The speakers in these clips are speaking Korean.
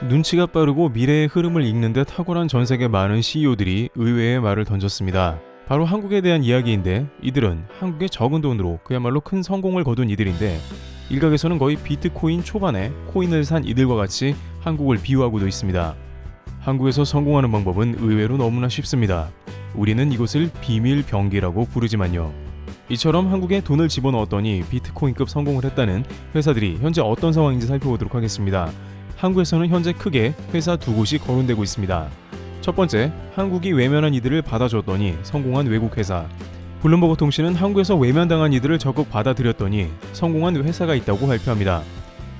눈치가 빠르고 미래의 흐름을 읽는 데 탁월한 전 세계 많은 CEO들이 의외의 말을 던졌습니다. 바로 한국에 대한 이야기인데, 이들은 한국의 적은 돈으로 그야말로 큰 성공을 거둔 이들인데, 일각에서는 거의 비트코인 초반에 코인을 산 이들과 같이 한국을 비유하고도 있습니다. 한국에서 성공하는 방법은 의외로 너무나 쉽습니다. 우리는 이곳을 비밀 병기라고 부르지만요. 이처럼 한국에 돈을 집어넣었더니 비트코인급 성공을 했다는 회사들이 현재 어떤 상황인지 살펴보도록 하겠습니다. 한국에서는 현재 크게 회사 두 곳이 거론되고 있습니다. 첫 번째, 한국이 외면한 이들을 받아줬더니 성공한 외국 회사. 블룸버그 통신은 한국에서 외면당한 이들을 적극 받아들였더니 성공한 회사가 있다고 발표합니다.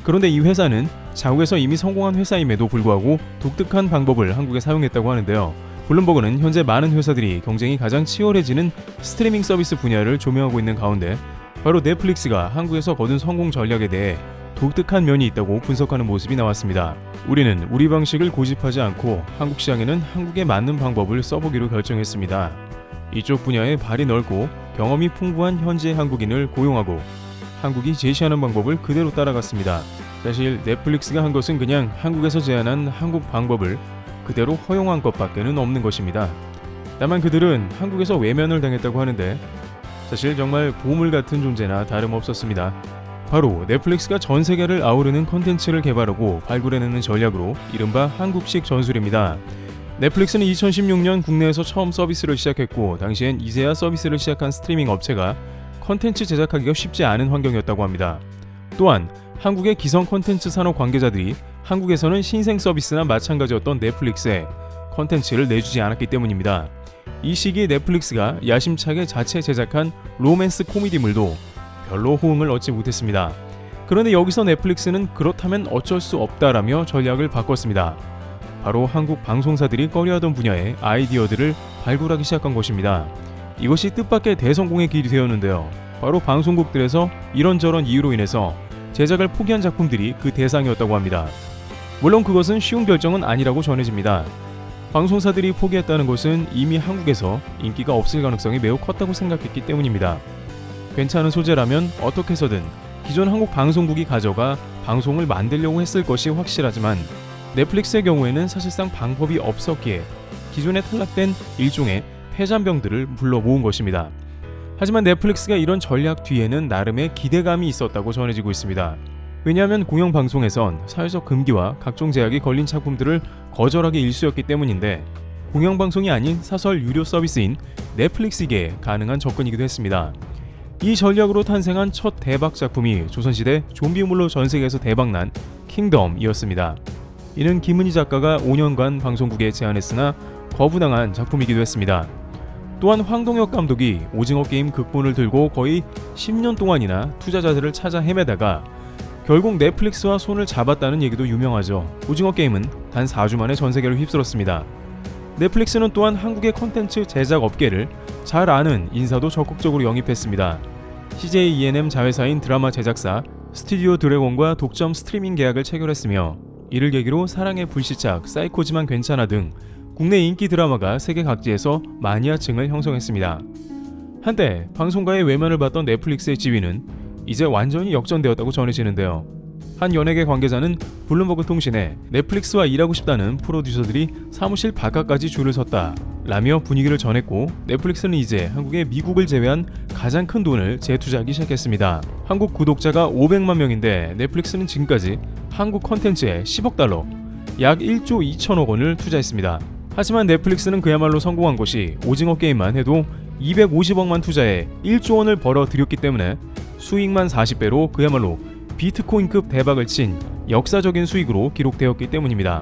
그런데 이 회사는 자국에서 이미 성공한 회사임에도 불구하고 독특한 방법을 한국에 사용했다고 하는데요. 블룸버그는 현재 많은 회사들이 경쟁이 가장 치열해지는 스트리밍 서비스 분야를 조명하고 있는 가운데 바로 넷플릭스가 한국에서 거둔 성공 전략에 대해 독특한 면이 있다고 분석하는 모습이 나왔습니다. 우리는 우리 방식을 고집하지 않고 한국 시장에는 한국에 맞는 방법을 써보기로 결정했습니다. 이쪽 분야에 발이 넓고 경험이 풍부한 현지의 한국인을 고용하고 한국이 제시하는 방법을 그대로 따라갔습니다. 사실 넷플릭스가 한 것은 그냥 한국에서 제안한 한국 방법을 그대로 허용한 것밖에는 없는 것입니다. 다만 그들은 한국에서 외면을 당했다고 하는데 사실 정말 보물 같은 존재나 다름없었습니다. 바로 넷플릭스가 전 세계를 아우르는 컨텐츠를 개발하고 발굴해내는 전략으로 이른바 한국식 전술입니다. 넷플릭스는 2016년 국내에서 처음 서비스를 시작했고 당시엔 이제야 서비스를 시작한 스트리밍 업체가 컨텐츠 제작하기가 쉽지 않은 환경이었다고 합니다. 또한 한국의 기성 컨텐츠 산업 관계자들이 한국에서는 신생 서비스나 마찬가지였던 넷플릭스에 컨텐츠를 내주지 않았기 때문입니다. 이 시기에 넷플릭스가 야심차게 자체 제작한 로맨스 코미디물도 별로 호응을 얻지 못했습니다. 그런데 여기서 넷플릭스는 그렇다면 어쩔 수 없다라며 전략을 바꿨습니다. 바로 한국 방송사들이 꺼려하던 분야의 아이디어들을 발굴하기 시작한 것입니다. 이것이 뜻밖의 대성공의 길이 되었는데요. 바로 방송국들에서 이런저런 이유로 인해서 제작을 포기한 작품들이 그 대상이었다고 합니다. 물론 그것은 쉬운 결정은 아니라고 전해집니다. 방송사들이 포기했다는 것은 이미 한국에서 인기가 없을 가능성이 매우 컸다고 생각했기 때문입니다. 괜찮은 소재라면 어떻게 해서든 기존 한국 방송국이 가져가 방송을 만들려고 했을 것이 확실하지만 넷플릭스의 경우에는 사실상 방법이 없었기에 기존에 탈락된 일종의 폐잔병들을 불러 모은 것입니다. 하지만 넷플릭스가 이런 전략 뒤에는 나름의 기대감이 있었다고 전해지고 있습니다. 왜냐하면 공영방송에선 사회적 금기와 각종 제약이 걸린 작품들을 거절하기 일쑤였기 때문인데 공영방송이 아닌 사설 유료 서비스인 넷플릭스에게 가능한 접근이기도 했습니다. 이 전략으로 탄생한 첫 대박 작품이 조선시대 좀비물로 전세계에서 대박난 킹덤이었습니다. 이는 김은희 작가가 5년간 방송국에 제안했으나 거부당한 작품이기도 했습니다. 또한 황동혁 감독이 오징어 게임 극본을 들고 거의 10년 동안이나 투자자들을 찾아 헤매다가 결국 넷플릭스와 손을 잡았다는 얘기도 유명하죠. 오징어 게임은 단 4주 만에 전세계를 휩쓸었습니다. 넷플릭스는 또한 한국의 컨텐츠 제작 업계를 잘 아는 인사도 적극적으로 영입했습니다. CJ E&M 자회사인 드라마 제작사 스튜디오 드래곤과 독점 스트리밍 계약을 체결했으며 이를 계기로 사랑의 불시착, 사이코지만 괜찮아 등 국내 인기 드라마가 세계 각지에서 마니아층을 형성했습니다. 한때 방송가의 외면을 받던 넷플릭스의 지위는 이제 완전히 역전되었다고 전해지는데요. 한 연예계 관계자는 블룸버그 통신에 넷플릭스와 일하고 싶다는 프로듀서들이 사무실 바깥까지 줄을 섰다 라며 분위기를 전했고 넷플릭스는 이제 한국에 미국을 제외한 가장 큰 돈을 재투자하기 시작했습니다. 한국 구독자가 500만 명인데 넷플릭스는 지금까지 한국 컨텐츠에 10억 달러, 약 1조 2천억 원을 투자했습니다. 하지만 넷플릭스는 그야말로 성공한 것이 오징어 게임만 해도 250억만 투자해 1조 원을 벌어들였기 때문에 수익만 40배로 그야말로 비트코인급 대박을 친 역사적인 수익으로 기록되었기 때문입니다.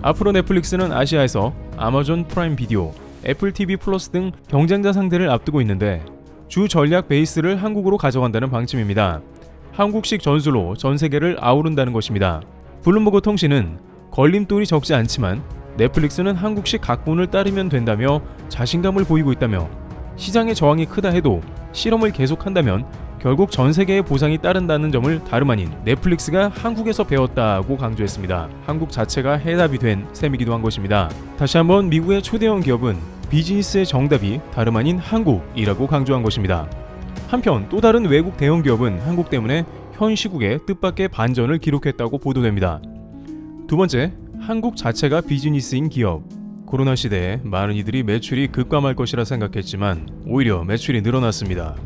앞으로 넷플릭스는 아시아에서 아마존 프라임 비디오, 애플 TV 플러스 등 경쟁자 상대를 앞두고 있는데 주 전략 베이스를 한국으로 가져간다는 방침입니다. 한국식 전술로 전 세계를 아우른다는 것입니다. 블룸버그 통신은 걸림돌이 적지 않지만 넷플릭스는 한국식 각본을 따르면 된다며 자신감을 보이고 있다며 시장의 저항이 크다 해도 실험을 계속한다면 결국 전 세계의 보상이 따른다는 점을 다름 아닌 넷플릭스가 한국에서 배웠다고 강조했습니다. 한국 자체가 해답이 된 셈이기도 한 것입니다. 다시 한번 미국의 초대형 기업은 비즈니스의 정답이 다름 아닌 한국이라고 강조한 것입니다. 한편 또 다른 외국 대형 기업은 한국 때문에 현 시국에 뜻밖의 반전을 기록했다고 보도됩니다. 두 번째, 한국 자체가 비즈니스인 기업. 코로나 시대에 많은 이들이 매출이 급감할 것이라 생각했지만 오히려 매출이 늘어났습니다.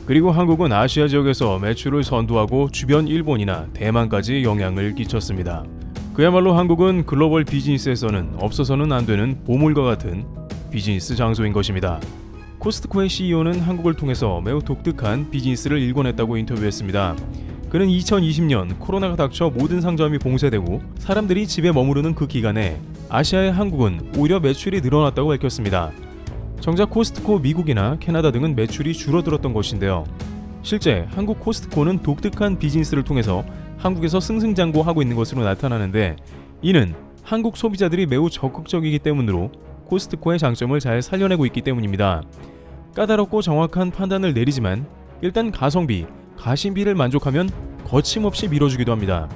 그리고 한국은 아시아 지역에서 매출을 선도하고 주변 일본이나 대만까지 영향을 끼쳤습니다. 그야말로 한국은 글로벌 비즈니스에서는 없어서는 안 되는 보물과 같은 비즈니스 장소인 것입니다. 코스트코의 CEO는 한국을 통해서 매우 독특한 비즈니스를 일궈냈다고 인터뷰했습니다. 그는 2020년 코로나가 닥쳐 모든 상점이 봉쇄되고 사람들이 집에 머무르는 그 기간에 아시아의 한국은 오히려 매출이 늘어났다고 밝혔습니다. 정작 코스트코 미국이나 캐나다 등은 매출이 줄어들었던 것인데요. 실제 한국 코스트코는 독특한 비즈니스를 통해서 한국에서 승승장구하고 있는 것으로 나타나는데, 이는 한국 소비자들이 매우 적극적이기 때문으로 코스트코의 장점을 잘 살려내고 있기 때문입니다. 까다롭고 정확한 판단을 내리지만 일단 가성비, 가심비를 만족하면 거침없이 밀어주기도 합니다.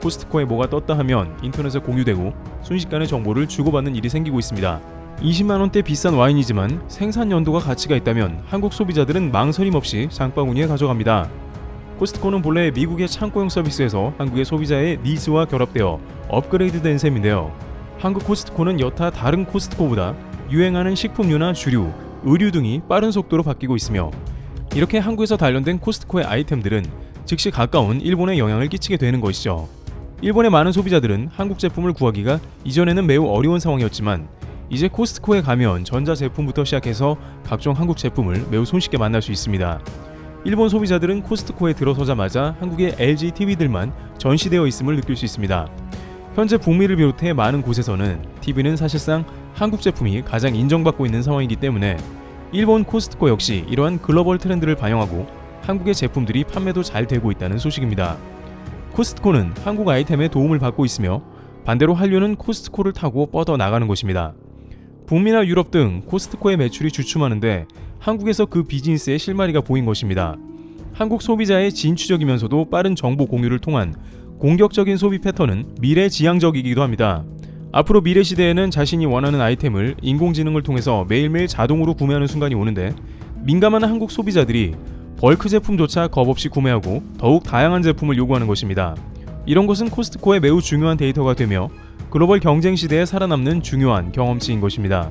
코스트코에 뭐가 떴다 하면 인터넷에 공유되고 순식간에 정보를 주고받는 일이 생기고 있습니다. 20만원대 비싼 와인이지만 생산 연도가 가치가 있다면 한국 소비자들은 망설임 없이 장바구니에 가져갑니다. 코스트코는 본래 미국의 창고형 서비스에서 한국의 소비자의 니즈와 결합되어 업그레이드된 셈인데요. 한국 코스트코는 여타 다른 코스트코보다 유행하는 식품류나 주류, 의류 등이 빠른 속도로 바뀌고 있으며, 이렇게 한국에서 단련된 코스트코의 아이템들은 즉시 가까운 일본에 영향을 끼치게 되는 것이죠. 일본의 많은 소비자들은 한국 제품을 구하기가 이전에는 매우 어려운 상황이었지만 이제 코스트코에 가면 전자제품부터 시작해서 각종 한국 제품을 매우 손쉽게 만날 수 있습니다. 일본 소비자들은 코스트코에 들어서자마자 한국의 LG TV들만 전시되어 있음을 느낄 수 있습니다. 현재 북미를 비롯해 많은 곳에서는 TV는 사실상 한국 제품이 가장 인정받고 있는 상황이기 때문에 일본 코스트코 역시 이러한 글로벌 트렌드를 반영하고 한국의 제품들이 판매도 잘 되고 있다는 소식입니다. 코스트코는 한국 아이템에 도움을 받고 있으며 반대로 한류는 코스트코를 타고 뻗어나가는 것입니다. 북미나 유럽 등 코스트코의 매출이 주춤하는데 한국에서 그 비즈니스의 실마리가 보인 것입니다. 한국 소비자의 진취적이면서도 빠른 정보 공유를 통한 공격적인 소비 패턴은 미래지향적이기도 합니다. 앞으로 미래 시대에는 자신이 원하는 아이템을 인공지능을 통해서 매일매일 자동으로 구매하는 순간이 오는데, 민감한 한국 소비자들이 벌크 제품조차 겁없이 구매하고 더욱 다양한 제품을 요구하는 것입니다. 이런 것은 코스트코의 매우 중요한 데이터가 되며 글로벌 경쟁 시대에 살아남는 중요한 경험치인 것입니다.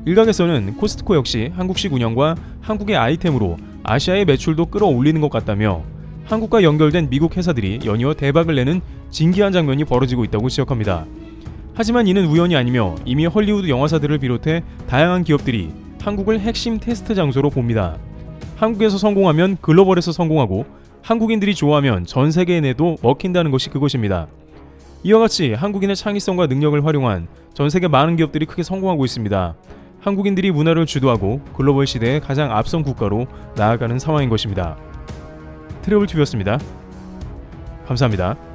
일각에서는 코스트코 역시 한국식 운영과 한국의 아이템으로 아시아의 매출도 끌어올리는 것 같다며 한국과 연결된 미국 회사들이 연이어 대박을 내는 진기한 장면이 벌어지고 있다고 지적합니다. 하지만 이는 우연이 아니며 이미 헐리우드 영화사들을 비롯해 다양한 기업들이 한국을 핵심 테스트 장소로 봅니다. 한국에서 성공하면 글로벌에서 성공하고 한국인들이 좋아하면 전 세계에 내도 먹힌다는 것이 그것입니다. 이와 같이 한국인의 창의성과 능력을 활용한 전 세계 많은 기업들이 크게 성공하고 있습니다. 한국인들이 문화를 주도하고 글로벌 시대의 가장 앞선 국가로 나아가는 상황인 것입니다. 트래블TV였습니다. 감사합니다.